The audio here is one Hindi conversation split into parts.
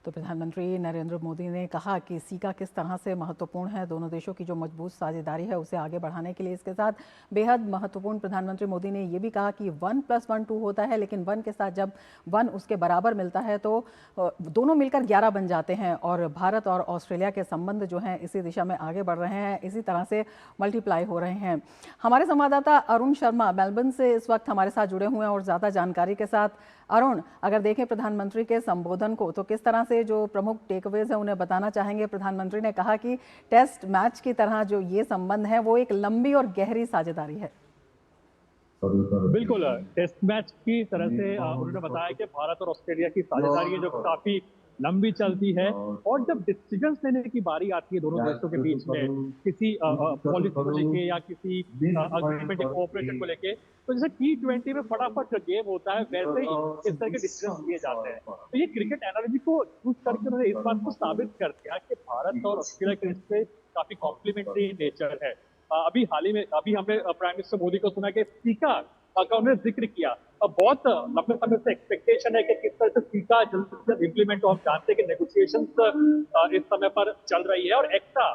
तो प्रधानमंत्री नरेंद्र मोदी ने कहा कि सीका किस तरह से महत्वपूर्ण है, दोनों देशों की जो मजबूत साझेदारी है उसे आगे बढ़ाने के लिए। इसके साथ बेहद महत्वपूर्ण प्रधानमंत्री मोदी ने ये भी कहा कि 1+1 2 होता है, लेकिन 1 के साथ जब 1 उसके बराबर मिलता है तो दोनों मिलकर 11 बन जाते हैं। और भारत और ऑस्ट्रेलिया के संबंध जो हैं इसी दिशा में आगे बढ़ रहे हैं, इसी तरह से मल्टीप्लाई हो रहे हैं। हमारे संवाददाता अरुण शर्मा मेलबर्न से इस वक्त हमारे साथ जुड़े हुए हैं और ज़्यादा जानकारी के साथ। अरुण, अगर देखें प्रधानमंत्री के संबोधन को तो किस तरह से जो प्रमुख टेकअवेज है उन्हें बताना चाहेंगे। प्रधानमंत्री ने कहा कि टेस्ट मैच की तरह जो ये संबंध है वो एक लंबी और गहरी साझेदारी है। बिल्कुल, टेस्ट मैच की तरह से उन्होंने बताया कि भारत और ऑस्ट्रेलिया की साझेदारी है जो काफी लंबी चलती है, और जब डिसीजंस लेने की बारी आती है दोनों देशों के बीच में किसी पॉलिसी को लेके या किसी अग्रीमेंट या कोऑपरेशन को लेके, तो जैसे T20 में फटाफट जो गेम होता है वैसे ही इस तरह के डिसीजन लिए जाते हैं। तो ये क्रिकेट एनालॉजी को यूज करके उन्होंने इस बात को साबित कर दिया कि भारत और ऑस्ट्रेलिया के रिश्ते काफी कॉम्प्लीमेंट्री नेचर है। अभी हाल ही में हमने प्राइम मिनिस्टर मोदी को सुना कि सीका का उन्होंने जिक्र किया। बहुत लंबे समय से एक्सपेक्टेशन है कि किस तरह से सीका जल्द से जल्द इम्प्लीमेंट हो। हम जानते हैं कि नेगोशिएशंस इस समय पर चल रही है, और एक्टा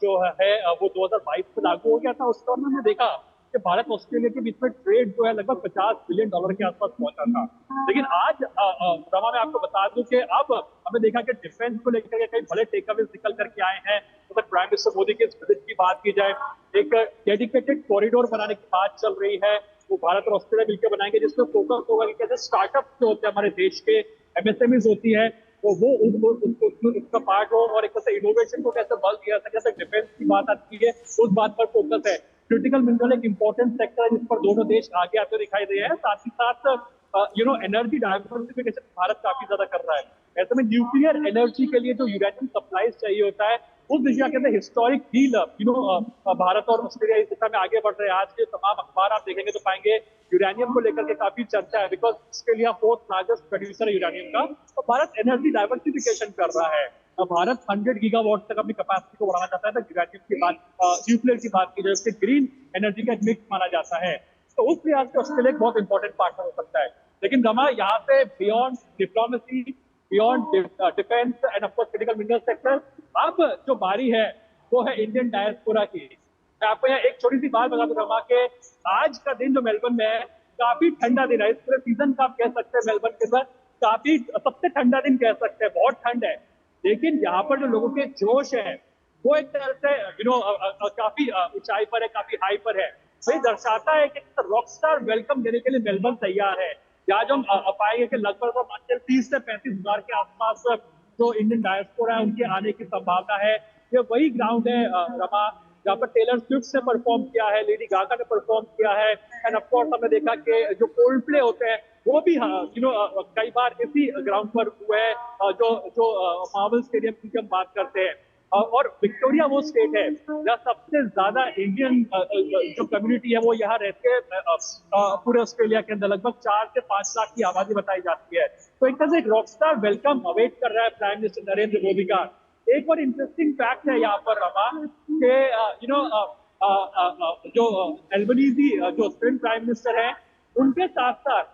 जो है वो 2022 में लागू हो गया था। उस दौरान हमने देखा कि भारत ऑस्ट्रेलिया के बीच में ट्रेड जो है लगभग $50 बिलियन के आसपास पहुंचा था। लेकिन आज रमा मैं आपको बता दूं कि अब हमने देखा कि डिफेंस को लेकर के कई बड़े टेकअवेज निकल करके आए हैं। मतलब प्राइम मिनिस्टर मोदी के विजिट की बात की जाए, एक डेडिकेटेड कॉरिडोर बनाने की बात चल रही है, वो भारत और ऑस्ट्रेलिया मिलकर बनाएंगे, जिसमें फोकस होगा कि कैसे स्टार्टअप जो होते हैं हमारे देश के, एमएसएमईज होती है वो उसका पार्ट हो, और एक तरह से इनोवेशन को कैसे बल दिया जाए। जैसे डिफेंस की बात आती है उस बात पर फोकस है। क्रिटिकल मिनरल एक इंपॉर्टेंट सेक्टर है जिस पर दोनों देश आगे आते दिखाई दे रहे हैं। साथ ही साथ एनर्जी डाइवर्सिफिकेशन भारत काफी ज्यादा कर रहा है। ऐसे में न्यूक्लियर एनर्जी के लिए जो यूरेनियम सप्लाईज चाहिए होता है, उस दिशा के अंदर हिस्टोरिक डील भारत और ऑस्ट्रेलिया इस दिशा में आगे बढ़ रहे हैं। आज के तमाम अखबार आप देखेंगे तो पाएंगे यूरेनियम को लेकर के काफी चर्चा है, because Australia 4th largest producer है यूरेनियम का। तो भारत एनर्जी डाइवर्सिफिकेशन कर रहा है। भारत 100 गीगावाट तक अपनी कैपेसिटी को बढ़ाना चाहता है। तो यूरेनियम की बात, न्यूक्लियर की बात की जाए, उसके ग्रीन एनर्जी का एक मिक्स माना जाता है। तो उस लिहाज से ऑस्ट्रेलिया एक बहुत इंपॉर्टेंट पार्टनर हो सकता है। लेकिन रमा, यहाँ से beyond diplomacy, beyond defence end of course critical mineral sector, अब जो बारी है वो है इंडियन डायस्पोरा की। मैं आपको यहाँ एक छोटी सी बात बता दूं रमा के, आज का दिन जो मेलबर्न में है काफी ठंडा दिन है। इस पूरे सीजन का आप कह सकते हैं मेलबर्न के अंदर काफी सबसे ठंडा दिन कह सकते हैं, बहुत ठंड है। लेकिन यहाँ पर जो लोगों के जोश है वो एक तरह से काफी ऊंचाई पर है, काफी हाई पर है। तो ये दर्शाता है कि रॉकस्टार वेलकम देने के लिए मेलबर्न तैयार है। यहाँ जो हम पाएंगे कि लगभग 30 से 35 हजार के आसपास जो इंडियन डायस्पोरा है उनके आने की संभावना है। ये वही ग्राउंड है रमा जहाँ पर टेलर स्विफ्ट ने परफॉर्म किया है, लेडी गागा ने परफॉर्म किया है, एंड ऑफ कोर्स हमने देखा कि जो कोल्ड प्ले होते हैं वो भी कई बार इसी ग्राउंड पर हुए हैं, जो मार्वल स्टेडियम की हम बात करते हैं। और विक्टोरिया वो स्टेट है जहाँ सबसे ज्यादा इंडियन जो कम्युनिटी है वो यहाँ रहते हैं। पूरे ऑस्ट्रेलिया के अंदर लगभग 4 से 5 लाख की आबादी बताई जाती है। तो एक तरह से एक रॉकस्टार वेलकम अवेट कर रहा है प्राइम मिनिस्टर नरेंद्र मोदी का। एक और इंटरेस्टिंग फैक्ट है यहाँ पर रमा के जो एल्बनीजी जो ऑस्ट्रेलियन प्राइम मिनिस्टर है, उनके साथ साथ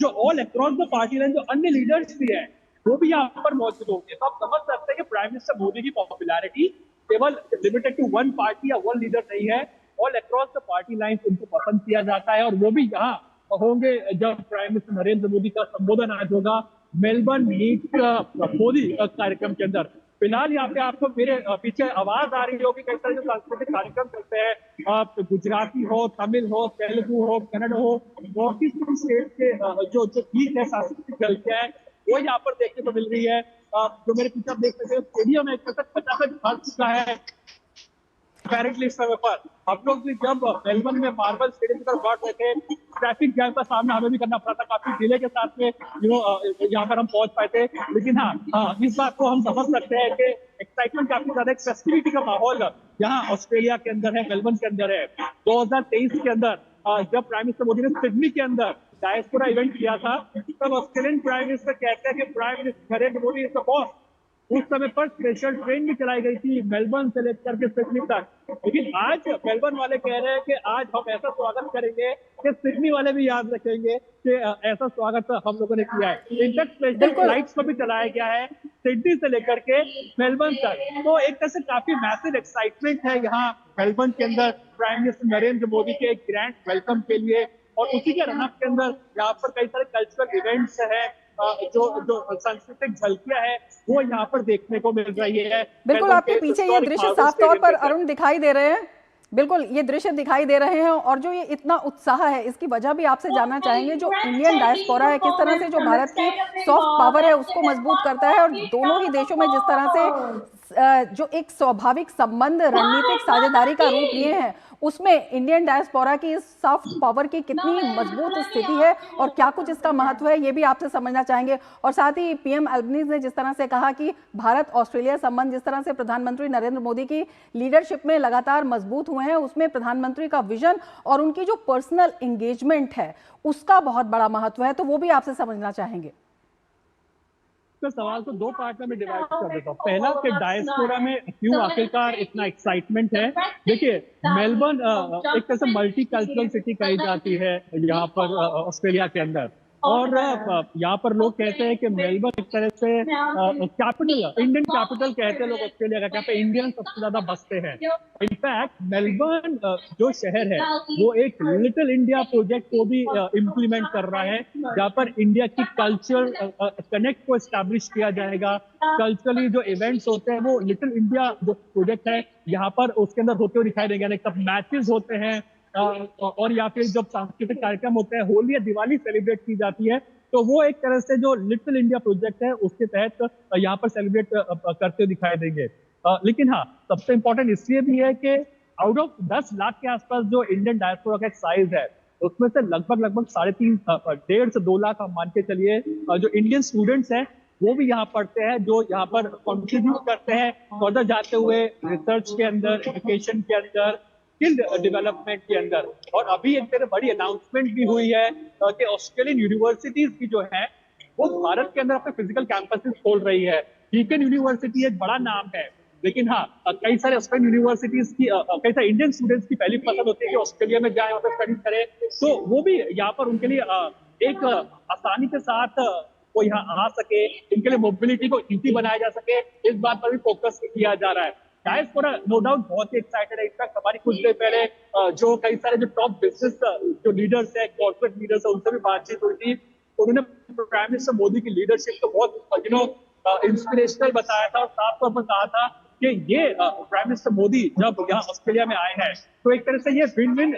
जो all across the party line जो अन्य लीडर्स भी हैं वो भी यहाँ पर मौजूद होंगे। तो आप समझ सकते हैं कि प्राइम मिनिस्टर मोदी की पॉपुलैरिटी केवल लिमिटेड टू वन पार्टी या वन लीडर नहीं है। All across the party line उनको पसंद किया जाता है, और वो भी यहाँ होंगे जब प्राइम मिनिस्टर नरेंद्र मोदी का संबोधन आज होगा मेलबर्न मीट मोदी कार्यक्रम के अंदर। फिलहाल यहाँ पे आपको मेरे पीछे आवाज आ रही होगी, कई तरह के सांस्कृतिक कार्यक्रम चलते हैं, गुजराती हो, तमिल हो, तेलुगु हो, कन्नड़ हो, नॉर्थ ईस्ट स्टेट के जो गीत है, सांस्कृतिक गलतियां हैं वो यहाँ पर देखने को मिल रही है। जो मेरे पीछे आप देख सकते हैं स्टेडियम एक तक 50 भर चुका है अपेरेंटली इस समय पर। हम लोग भी जब मेलबर्न में मार्बल स्टेडियम की तरफ बढ़ रहे थे, ट्रैफिक जैम का सामना हमें भी करना पड़ा था, काफी डिले के साथ में यहाँ पर हम पहुंच पाए थे। लेकिन हाँ, इस बात को हम समझ सकते हैं कि एक्साइटमेंट काफी ज्यादा, एक फेस्टिविटी का माहौल यहाँ ऑस्ट्रेलिया के अंदर है, मेलबर्न के अंदर है। 2023 के अंदर जब प्राइम मिनिस्टर मोदी ने सिडनी के अंदर डायस्पोरा इवेंट किया था, तब ऑस्ट्रेलियन प्राइम मिनिस्टर कहते हैं कि prime minister Narendra Modi is the boss, उस समय पर स्पेशल ट्रेन भी चलाई गई थी मेलबर्न से लेकर के सिडनी तक। लेकिन आज मेलबर्न वाले कह रहे हैं कि आज हम ऐसा स्वागत करेंगे कि सिडनी वाले भी याद रखेंगे कि ऐसा स्वागत हम लोगों ने किया है। इनफैक्ट स्पेशल बिल्कुल। फ्लाइट्स को भी चलाया गया है सिडनी से लेकर के मेलबर्न तक। तो एक तरह से काफी मैसिव एक्साइटमेंट है यहाँ मेलबर्न के अंदर प्राइम मिनिस्टर नरेंद्र मोदी के एक ग्रैंड वेलकम के लिए। और उसी के रनअप के अंदर यहाँ पर कई सारे कल्चरल इवेंट्स हैं, जो जो सांस्कृतिक झलकियां है वो यहाँ पर देखने को मिल रही है। बिल्कुल, आपके पीछे ये दृश्य साफ तौर पर अरुण दिखाई दे रहे हैं। बिल्कुल ये दृश्य दिखाई दे रहे हैं और जो ये इतना उत्साह है इसकी वजह भी आपसे जानना चाहेंगे। जो इंडियन डायस्पोरा है किस तरह से जो भारत की सॉफ्ट पावर है उसको मजबूत करता है और दोनों ही देशों में जिस तरह से जो एक स्वाभाविक संबंध रणनीतिक साझेदारी का रूप लिए हैं उसमें इंडियन डायस्पोरा की इस सॉफ्ट पावर की कितनी मजबूत स्थिति है और क्या कुछ इसका महत्व है ये भी आपसे समझना चाहेंगे। और साथ ही पीएम अल्बनीज ने जिस तरह से कहा कि भारत ऑस्ट्रेलिया संबंध जिस तरह से प्रधानमंत्री नरेंद्र मोदी की लीडरशिप में लगातार मजबूत हुए हैं उसमें प्रधानमंत्री का विजन और उनकी जो पर्सनल एंगेजमेंट है उसका बहुत बड़ा महत्व है, तो वो भी आपसे समझना चाहेंगे। तो सवाल को दो पार्ट में मैं डिवाइड कर देता हूँ। पहला कि डायस्पोरा में क्यों आखिरकार इतना एक्साइटमेंट है। देखिए मेलबर्न एक तरह से मल्टी कल्चरल सिटी कही जाती है यहाँ पर ऑस्ट्रेलिया के अंदर। और यहाँ पर लोग कहते हैं कि मेलबर्न एक तरह से कैपिटल इंडियन कैपिटल कहते हैं लोग ऑस्ट्रेलिया का, जहाँ पे इंडियन सबसे ज्यादा बसते हैं। इनफैक्ट मेलबर्न जो शहर है वो एक लिटिल इंडिया प्रोजेक्ट को भी इम्प्लीमेंट कर रहा है, जहाँ पर इंडिया की कल्चरल कनेक्ट को एस्टैब्लिश किया जाएगा। कल्चरली जो इवेंट्स होते हैं वो लिटिल इंडिया जो प्रोजेक्ट है यहाँ पर उसके अंदर होते हुए दिखाई देंगे। तब मैचेस होते हैं और या फिर जब सांस्कृतिक कार्यक्रम होते हैं, होली या दिवाली सेलिब्रेट की जाती है, तो वो एक तरह से जो लिटिल इंडिया प्रोजेक्ट है उसके तहत यहाँ पर सेलिब्रेट करते दिखाई देंगे। लेकिन हाँ, सबसे इम्पोर्टेंट इसलिए भी है कि आउट ऑफ 10 लाख के आसपास जो इंडियन डायस्पोरा का साइज है उसमें से लगभग 1.5 से 2 लाख हम मान के चलिए जो इंडियन स्टूडेंट्स हैं वो भी यहाँ पढ़ते हैं, जो यहाँ पर कंट्रीब्यूट करते हैं फर्दर जाते हुए रिसर्च के अंदर, एजुकेशन के अंदर, स्किल डेवलपमेंट के अंदर। और अभी एक तरह बड़ी अनाउंसमेंट भी हुई है कि ऑस्ट्रेलियन यूनिवर्सिटीज की जो है वो भारत के अंदर अपने फिजिकल कैंपसेस खोल रही है। डीकन यूनिवर्सिटी एक बड़ा नाम है, लेकिन हाँ कई सारे ऑस्ट्रेलियन यूनिवर्सिटीज की कई सारे इंडियन स्टूडेंट्स की पहली पसंद होती है कि ऑस्ट्रेलिया में जाए, वहाँ पे स्टडी करें, तो वो भी यहाँ पर उनके लिए एक आसानी के साथ वो यहाँ आ सके, इनके लिए मोबिलिटी को इजी बनाया जा सके, इस बात पर भी फोकस किया जा रहा है। डायस्पोरा नो डाउट बहुत ही एक्साइटेड है। इनफैक्ट हमारी कुछ देर पहले जो कई सारे जो टॉप बिजनेस जो लीडर्स है, कॉर्पोरेट लीडर्स है, उनसे भी बातचीत हुई थी। उन्होंने प्राइम मिनिस्टर मोदी की लीडरशिप को बहुत इंस्पिरेशनल बताया था और साफ तौर पर कहा था कि ये प्राइम मिनिस्टर मोदी जब यहाँ ऑस्ट्रेलिया में आए हैं तो एक तरह से ये विन विन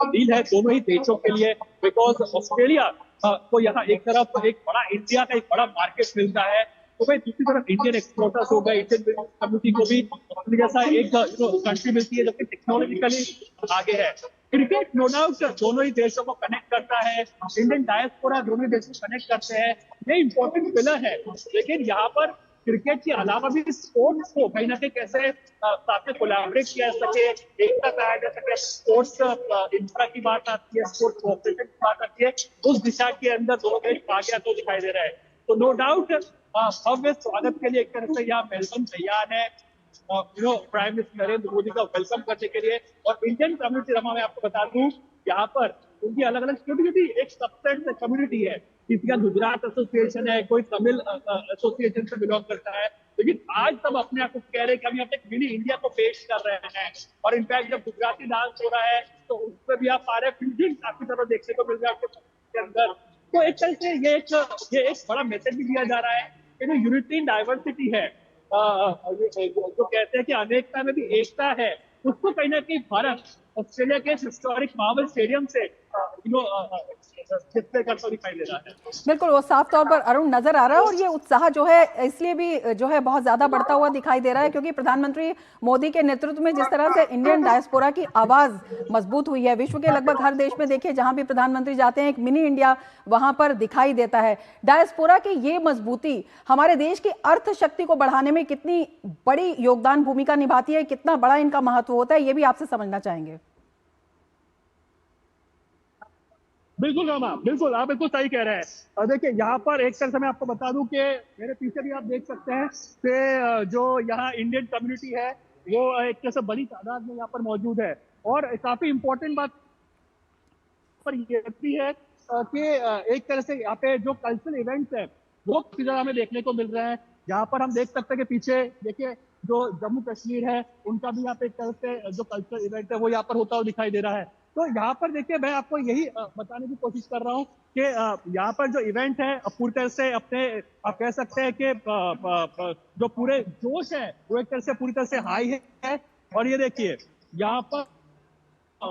डील है दोनों ही देशों के लिए। बिकॉज ऑस्ट्रेलिया को यहाँ एक तरफ एक बड़ा इंडिया का एक बड़ा मार्केट मिलता है, तो भाई दूसरी तरफ इंडियन एक्सपोर्टर्स हो गए, इंडियन कम्युनिटी को भी अपने जैसा एक कंट्री मिलती है जो कि टेक्नोलॉजिकली आगे है। क्रिकेट नो डाउट दोनों ही देशों को कनेक्ट करता है, इंडियन डायस्पोरा दोनों ही देशों को कनेक्ट करते हैं, ये इंपॉर्टेंट पिलर है। लेकिन यहाँ पर क्रिकेट के अलावा भी स्पोर्ट्स को कहीं ना कहीं कैसे साथ में कोलैबोरेट किया जा सके, एकता पाया जा सके, स्पोर्ट्स इंफ्रा की बात आती है, स्पोर्ट्स कोऑपरेशन की बात आती है, उस दिशा के अंदर दोनों देश आगे आते दिखाई दे रहा है। तो नो डाउट भव्य स्वागत के लिए एक तरह से यहाँ मेलबर्न तैयार है प्राइम मिनिस्टर नरेंद्र मोदी का वेलकम करने के लिए। और इंडियन कम्युनिटी, रमा मैं आपको बता दूं, यहाँ पर उनकी अलग अलग छोटी छोटी एक सबसेट से कम्युनिटी है। किसी का गुजरात एसोसिएशन है, कोई तमिल एसोसिएशन से बिलोंग करता है, लेकिन आज सब अपने आप को कह रहे हैं कि हम यहाँ पे मिनी इंडिया को पेश कर रहे हैं। और इनफैक्ट जब गुजराती डांस हो रहा है तो उसमें भी आप आ रहे हैं, फ्यूजन काफी तरह देखने को मिल रहा है आपके अंदर। तो एक तरह से ये एक बड़ा मैसेज भी दिया जा रहा है कि जो यूनिटी इन डाइवर्सिटी है, जो कहते हैं कि अनेकता में भी एकता है, उसको कहीं ना कहीं भारत ऑस्ट्रेलिया के हिस्टोरिक मार्वल स्टेडियम से डिस्प्ले करता दिखाई दे रहा है। बिल्कुल, वो साफ तौर पर अरुण नजर आ रहा है और ये उत्साह जो है इसलिए भी जो है बहुत ज्यादा बढ़ता हुआ दिखाई दे रहा है क्योंकि प्रधानमंत्री मोदी के नेतृत्व में जिस तरह से इंडियन डायस्पोरा की आवाज मजबूत हुई है, विश्व के लगभग हर देश में देखिए जहां भी प्रधानमंत्री जाते हैं एक मिनी इंडिया वहां पर दिखाई देता है। डायस्पोरा की ये मजबूती हमारे देश की अर्थ शक्ति को बढ़ाने में कितनी बड़ी योगदान भूमिका निभाती है, कितना बड़ा इनका महत्व होता है, ये भी आपसे समझना चाहेंगे। बिल्कुल रामा, बिल्कुल आप बिल्कुल सही कह रहे हैं। देखिए यहाँ पर एक तरह से मैं आपको बता दूं कि मेरे पीछे भी आप देख सकते हैं कि जो यहाँ इंडियन कम्युनिटी है वो एक तरह से बड़ी तादाद में यहाँ पर मौजूद है। और काफी इंपॉर्टेंट बात पर ये भी है कि एक तरह से यहाँ पे जो कल्चरल इवेंट्स है वो काफी ज्यादा हमें देखने को मिल रहे हैं। यहाँ पर हम देख सकते हैं कि पीछे देखिए जो जम्मू कश्मीर है उनका भी यहाँ पे एक तरह से जो कल्चरल इवेंट है वो यहाँ पर होता हुआ दिखाई दे रहा है। तो यहाँ पर देखिए मैं आपको यही बताने की कोशिश कर रहा हूँ कि यहाँ पर जो इवेंट है पूरी तरह से अपने आप कह सकते हैं कि जो पूरे जोश है वो एक तरह से पूरी तरह से हाई है। और ये देखिए यहाँ पर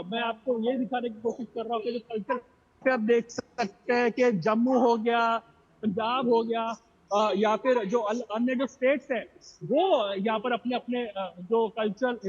मैं आपको ये दिखाने की कोशिश कर रहा हूँ कि जो कल्चर पे आप देख सकते हैं कि जम्मू हो गया, पंजाब हो गया, या फिर जो अन्य जो स्टेट्स हैं वो यहाँ पर अपने अपने जो कल्चर